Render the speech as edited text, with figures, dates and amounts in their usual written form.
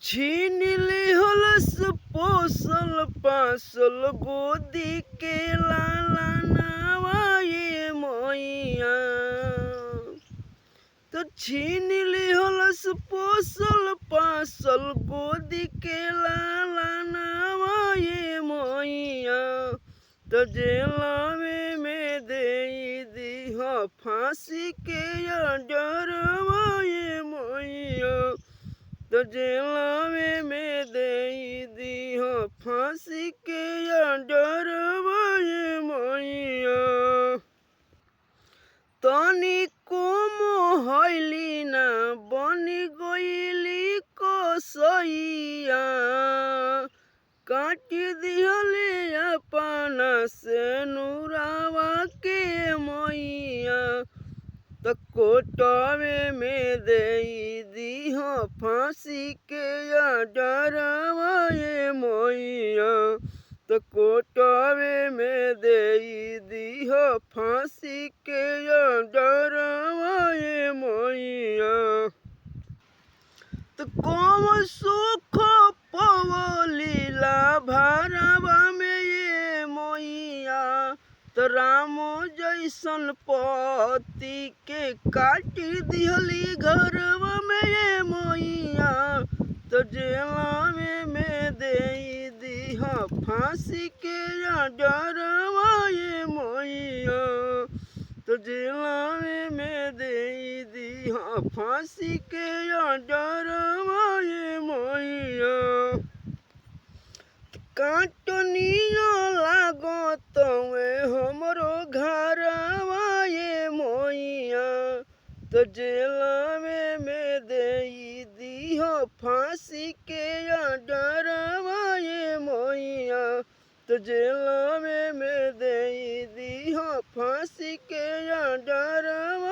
छीनली हलस पोसल पासल गोदी के लाला नवाए मैया। तो छीनली हलस पोसल पासल गोदी के लाला नवाए मैया। तो जेलावे में दे दी फांसी के डरवाए मैया। तो जेलावे में दे दी फांसी के डरवाए मैया। तनिको मोहली ना बनी गईली कसैया। काट दिहले अपना से नूरावा के मैया। तो कोटावे में दे दी फांसी के डरवाए मैया। तो कोटावे में दे दी फांसी के डरवाए मैया। तो कौन सुख पवलीला भरवा में ये मैया। तो राम जैसन पति के काट दिहली घरवा में ये मैया। तो जेलावे में दे दी फांसी के डरवाए मैया। तो जेलावे में दे दी फांसी के डरवाए मैया। काटनिया लागत हमरो घरवाए मैया। तो जेलावे में दे दी फांसी के डरवाए मैया। तो जेलावे में दे दी फांसी के डरवाए